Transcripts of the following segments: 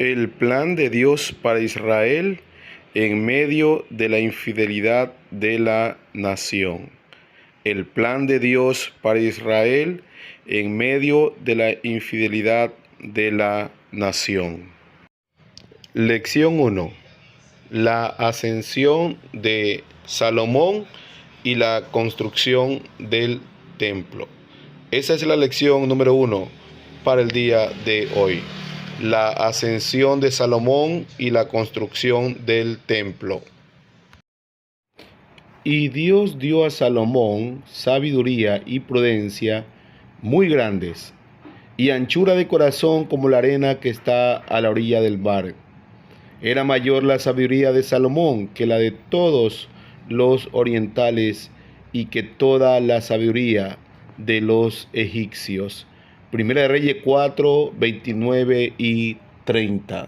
El plan de Dios para Israel en medio de la infidelidad de la nación. El plan de Dios para Israel en medio de la infidelidad de la nación. Lección 1. La ascensión de Salomón y la construcción del templo. Esa es la lección número 1 para el día de hoy. La ascensión de Salomón y la construcción del templo. Y Dios dio a Salomón sabiduría y prudencia muy grandes, y anchura de corazón como la arena que está a la orilla del mar. Era mayor la sabiduría de Salomón que la de todos los orientales y que toda la sabiduría de los egipcios. Primera de Reyes 4, 29 y 30.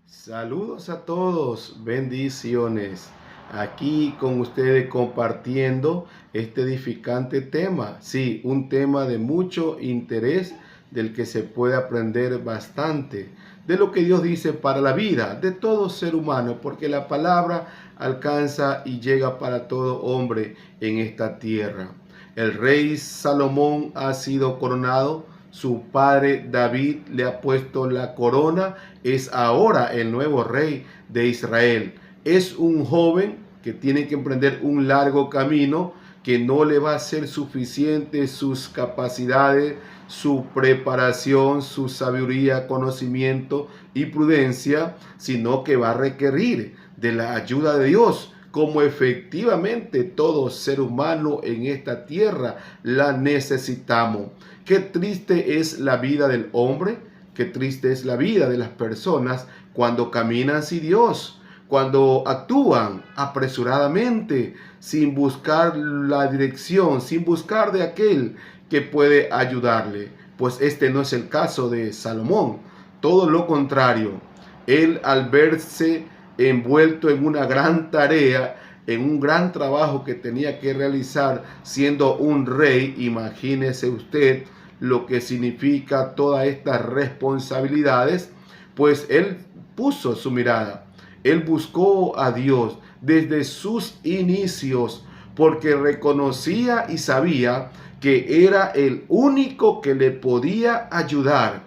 Saludos a todos, bendiciones. Aquí con ustedes compartiendo este edificante tema. Sí, un tema de mucho interés, del que se puede aprender bastante, de lo que Dios dice para la vida de todo ser humano, porque la palabra alcanza y llega para todo hombre en esta tierra. El rey Salomón ha sido coronado. Su padre David le ha puesto la corona. Es ahora el nuevo rey de Israel. Es un joven que tiene que emprender un largo camino, que no le va a ser suficiente sus capacidades, su preparación, su sabiduría, conocimiento y prudencia, sino que va a requerir de la ayuda de Dios, como efectivamente todo ser humano en esta tierra la necesitamos. Qué triste es la vida del hombre, qué triste es la vida de las personas cuando caminan sin Dios, cuando actúan apresuradamente, sin buscar la dirección, sin buscar de aquel que puede ayudarle. Pues este no es el caso de Salomón, todo lo contrario. Él, al verse envuelto en una gran tarea, en un gran trabajo que tenía que realizar siendo un rey, imagínese usted lo que significa todas estas responsabilidades, pues él puso su mirada, él buscó a Dios desde sus inicios, porque reconocía y sabía que era el único que le podía ayudar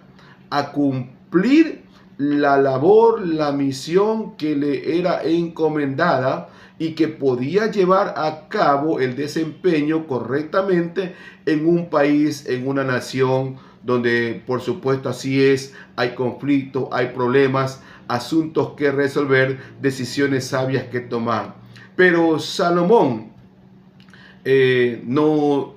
a cumplir la labor, la misión que le era encomendada, y que podía llevar a cabo el desempeño correctamente en un país, en una nación donde, por supuesto, así es, hay conflictos, hay problemas, asuntos que resolver, decisiones sabias que tomar. Pero Salomón no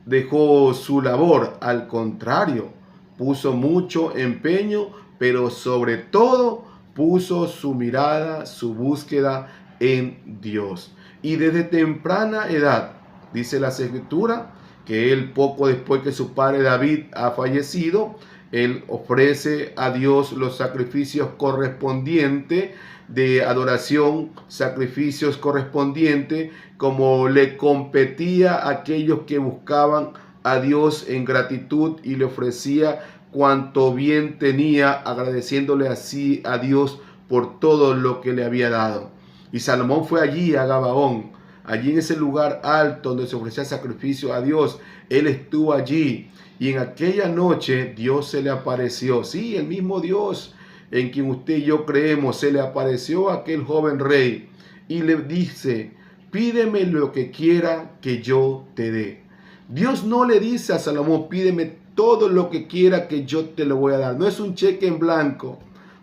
dejó su labor, al contrario, puso mucho empeño, pero sobre todo puso su mirada, su búsqueda en Dios. Y desde temprana edad, dice la Escritura, que él, poco después que su padre David ha fallecido, él ofrece a Dios los sacrificios correspondientes de adoración, sacrificios correspondientes como le competía a aquellos que buscaban a Dios en gratitud, y le ofrecía cuanto bien tenía, agradeciéndole así a Dios por todo lo que le había dado. Y Salomón fue allí a Gabaón, allí en ese lugar alto donde se ofrecía sacrificio a Dios. Él estuvo allí, y en aquella noche Dios se le apareció. Sí, el mismo Dios en quien usted y yo creemos, se le apareció a aquel joven rey y le dice: pídeme lo que quiera que yo te dé. Dios no le dice a Salomón: pídeme todo lo que quiera que yo te lo voy a dar. No es un cheque en blanco,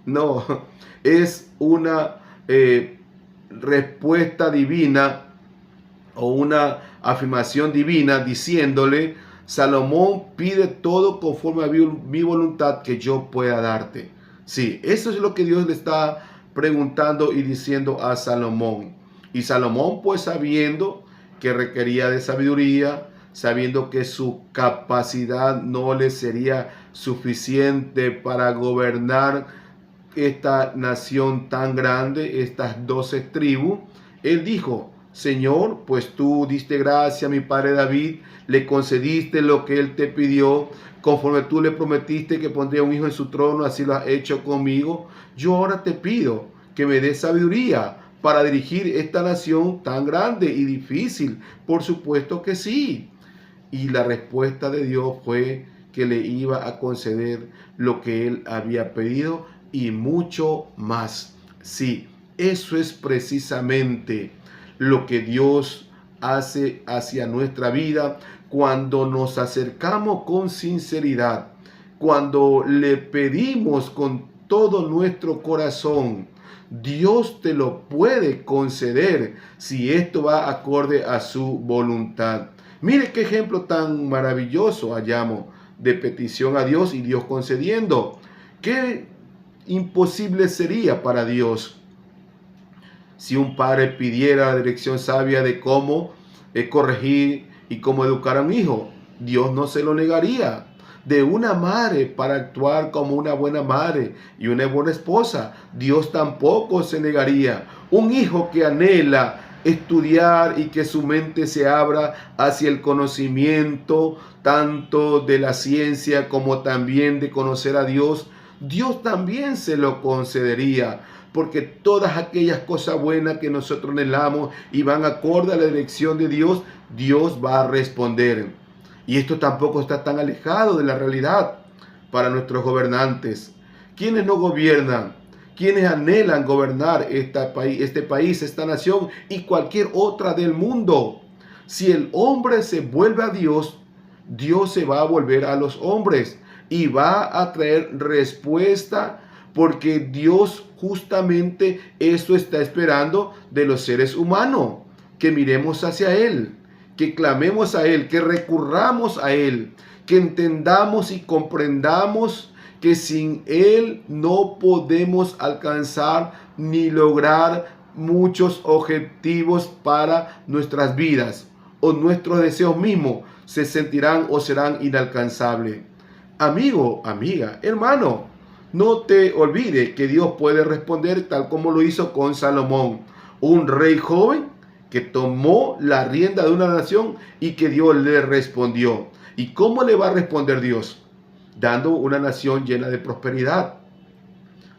no, es una respuesta divina o una afirmación divina diciéndole: Salomón, pide todo conforme a mi voluntad que yo pueda darte. Sí, eso es lo que Dios le está preguntando y diciendo a Salomón. Y Salomón, pues, sabiendo que requería de sabiduría, sabiendo que su capacidad no le sería suficiente para gobernar esta nación tan grande, estas 12 tribus, él dijo: Señor, pues tú diste gracia a mi padre David, le concediste lo que él te pidió, conforme tú le prometiste que pondría un hijo en su trono, así lo has hecho conmigo. Yo ahora te pido que me des sabiduría para dirigir esta nación tan grande y difícil. Por supuesto que sí. Y la respuesta de Dios fue que le iba a conceder lo que él había pedido y mucho más. Sí, eso es precisamente lo que Dios hace hacia nuestra vida cuando nos acercamos con sinceridad, cuando le pedimos con todo nuestro corazón. Dios te lo puede conceder si esto va acorde a su voluntad. Mire qué ejemplo tan maravilloso hallamos de petición a Dios y Dios concediendo. Qué imposible sería para Dios si un padre pidiera la dirección sabia de cómo corregir y cómo educar a un hijo. Dios no se lo negaría. De una madre para actuar como una buena madre y una buena esposa, Dios tampoco se negaría. Un hijo que anhela estudiar y que su mente se abra hacia el conocimiento tanto de la ciencia como también de conocer a Dios, Dios también se lo concedería, porque todas aquellas cosas buenas que nosotros anhelamos y van acorde a la dirección de Dios, Dios va a responder. Y esto tampoco está tan alejado de la realidad para nuestros gobernantes. Quienes no gobiernan, quienes anhelan gobernar este país, esta nación y cualquier otra del mundo. Si el hombre se vuelve a Dios, Dios se va a volver a los hombres y va a traer respuesta, porque Dios justamente eso está esperando de los seres humanos, que miremos hacia Él, que clamemos a Él, que recurramos a Él, que entendamos y comprendamos que sin Él no podemos alcanzar ni lograr muchos objetivos para nuestras vidas, o nuestros deseos mismos se sentirán o serán inalcanzables. Amigo, amiga, hermano, no te olvides que Dios puede responder tal como lo hizo con Salomón, un rey joven que tomó la rienda de una nación y que Dios le respondió. ¿Y cómo le va a responder Dios? Dando una nación llena de prosperidad.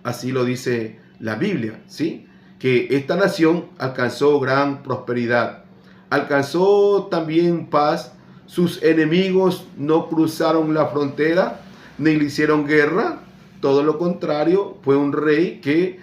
Así lo dice la Biblia, ¿sí? Que esta nación alcanzó gran prosperidad. Alcanzó también paz. Sus enemigos no cruzaron la frontera ni le hicieron guerra. Todo lo contrario, fue un rey que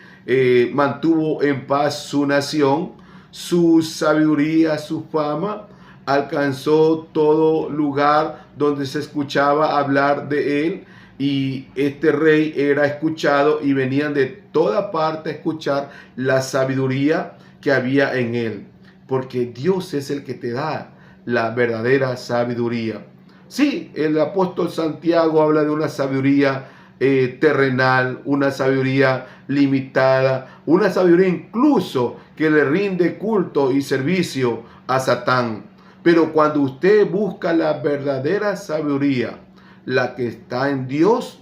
mantuvo en paz su nación. Su sabiduría, su fama, alcanzó todo lugar donde se escuchaba hablar de él, y este rey era escuchado y venían de toda parte a escuchar la sabiduría que había en él, porque Dios es el que te da la verdadera sabiduría. Sí, el apóstol Santiago habla de una sabiduría terrenal, una sabiduría limitada, una sabiduría incluso que le rinde culto y servicio a Satán. Pero cuando usted busca la verdadera sabiduría, la que está en Dios,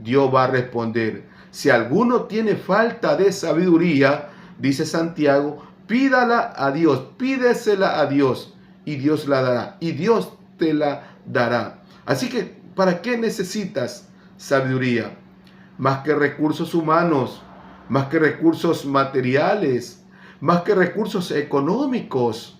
Dios va a responder. Si alguno tiene falta de sabiduría, dice Santiago, pídala a Dios, pídesela a Dios y Dios la dará, y Dios te la dará. Así que, ¿para qué necesitas sabiduría? Más que recursos humanos, más que recursos materiales, más que recursos económicos.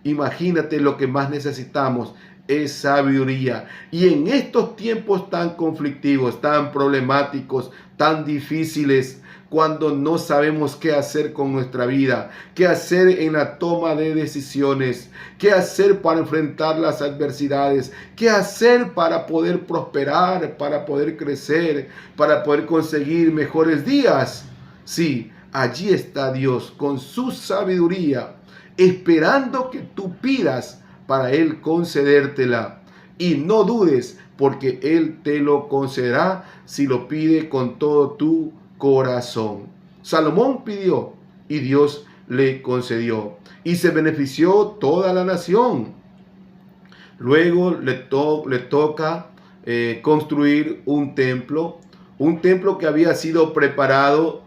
Imagínate, lo que más necesitamos es sabiduría. Y en estos tiempos tan conflictivos, tan problemáticos, tan difíciles, cuando no sabemos qué hacer con nuestra vida, qué hacer en la toma de decisiones, qué hacer para enfrentar las adversidades, qué hacer para poder prosperar, para poder crecer, para poder conseguir mejores días. Sí, allí está Dios con su sabiduría, esperando que tú pidas para Él concedértela. Y no dudes, porque Él te lo concederá si lo pide con todo tu corazón. Salomón pidió y Dios le concedió, y se benefició toda la nación. Luego le toca construir un templo que había sido preparado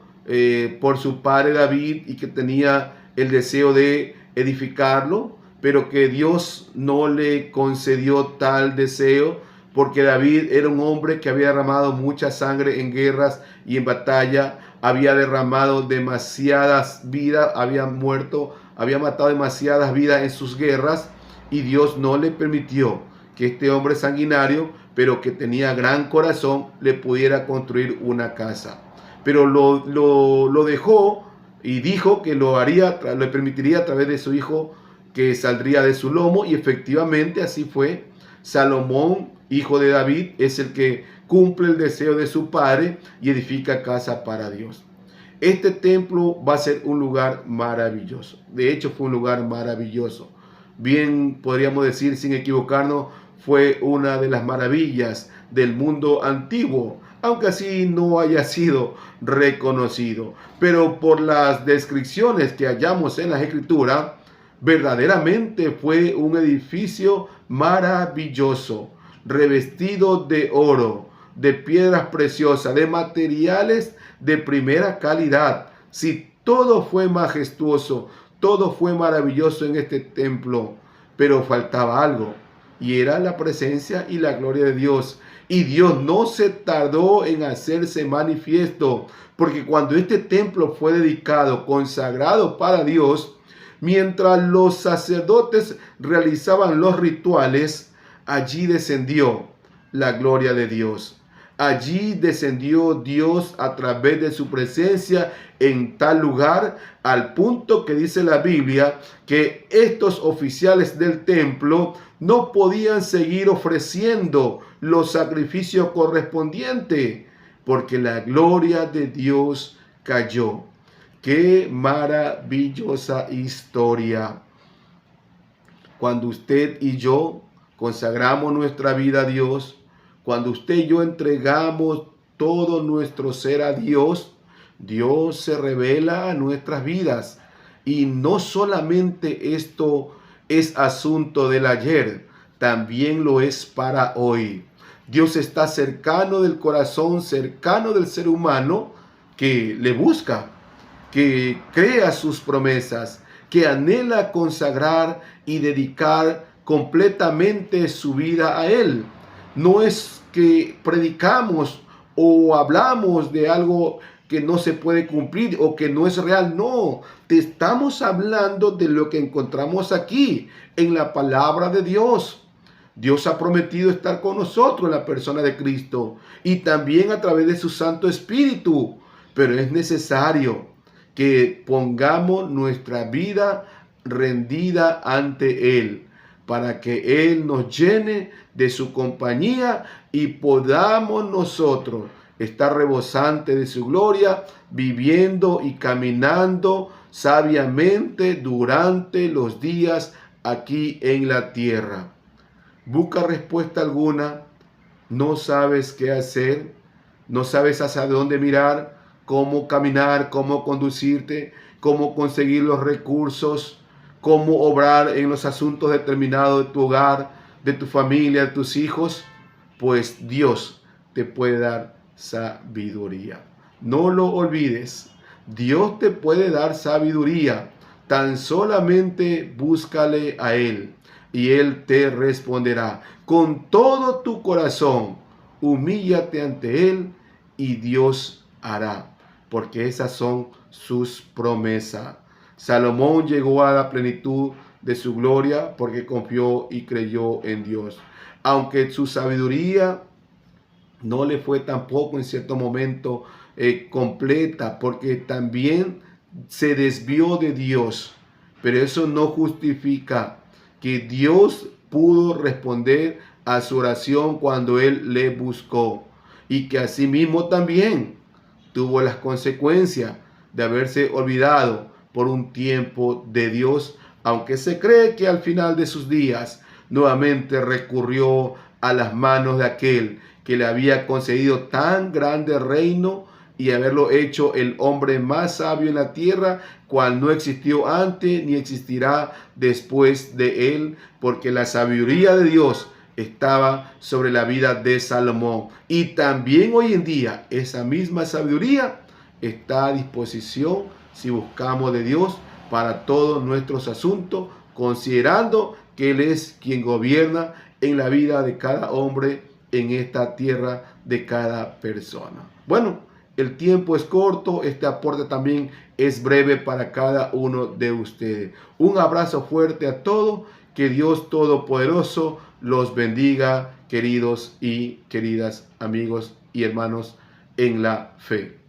por su padre David y que tenía el deseo de edificarlo, pero que Dios no le concedió tal deseo, porque David era un hombre que había derramado mucha sangre en guerras y en batalla, había derramado demasiadas vidas, había matado demasiadas vidas en sus guerras, y Dios no le permitió que este hombre sanguinario, pero que tenía gran corazón, le pudiera construir una casa. Pero lo dejó y dijo que lo haría, le permitiría a través de su hijo que saldría de su lomo, y efectivamente así fue. Salomón, hijo de David, es el que cumple el deseo de su padre y edifica casa para Dios. Este templo va a ser un lugar maravilloso. De hecho, fue un lugar maravilloso. Bien podríamos decir, sin equivocarnos, fue una de las maravillas del mundo antiguo, aunque así no haya sido reconocido. Pero por las descripciones que hallamos en las Escrituras, verdaderamente fue un edificio maravilloso, revestido de oro, de piedras preciosas, de materiales de primera calidad. Si todo fue majestuoso, todo fue maravilloso en este templo, pero faltaba algo, y era la presencia y la gloria de Dios. Y Dios no se tardó en hacerse manifiesto, porque cuando este templo fue dedicado, consagrado para Dios, mientras los sacerdotes realizaban los rituales, allí descendió la gloria de Dios. Allí descendió Dios a través de su presencia en tal lugar, al punto que dice la Biblia que estos oficiales del templo no podían seguir ofreciendo los sacrificios correspondientes, porque la gloria de Dios cayó. ¡Qué maravillosa historia! Cuando usted y yo consagramos nuestra vida a Dios, cuando usted y yo entregamos todo nuestro ser a Dios, Dios se revela a nuestras vidas. Y no solamente esto es asunto del ayer, también lo es para hoy. Dios está cercano del corazón, cercano del ser humano que le busca, que crea sus promesas, que anhela consagrar y dedicar completamente su vida a Él. No es que predicamos o hablamos de algo que no se puede cumplir o que no es real. No, te estamos hablando de lo que encontramos aquí en la palabra de Dios. Dios ha prometido estar con nosotros en la persona de Cristo y también a través de su Santo Espíritu. Pero es necesario que pongamos nuestra vida rendida ante Él, para que Él nos llene de su compañía y podamos nosotros estar rebosantes de su gloria, viviendo y caminando sabiamente durante los días aquí en la tierra. Busca respuesta alguna, no sabes qué hacer, no sabes hacia dónde mirar, cómo caminar, cómo conducirte, cómo conseguir los recursos, cómo obrar en los asuntos determinados de tu hogar, de tu familia, de tus hijos. Pues Dios te puede dar sabiduría. No lo olvides, Dios te puede dar sabiduría. Tan solamente búscale a Él y Él te responderá. Con todo tu corazón, humíllate ante Él y Dios hará, porque esas son sus promesas. Salomón llegó a la plenitud de su gloria porque confió y creyó en Dios. Aunque su sabiduría no le fue tampoco en cierto momento completa, porque también se desvió de Dios. Pero eso no justifica que Dios pudo responder a su oración cuando él le buscó, y que asimismo también tuvo las consecuencias de haberse olvidado por un tiempo de Dios, aunque se cree que al final de sus días nuevamente recurrió a las manos de aquel que le había concedido tan grande reino y haberlo hecho el hombre más sabio en la tierra, cual no existió antes ni existirá después de él, porque la sabiduría de Dios estaba sobre la vida de Salomón. Y también hoy en día esa misma sabiduría está a disposición si buscamos de Dios para todos nuestros asuntos, considerando que Él es quien gobierna en la vida de cada hombre en esta tierra de cada persona. Bueno, el tiempo es corto, este aporte también es breve para cada uno de ustedes. Un abrazo fuerte a todos, que Dios Todopoderoso los bendiga, queridos y queridas amigos y hermanos en la fe.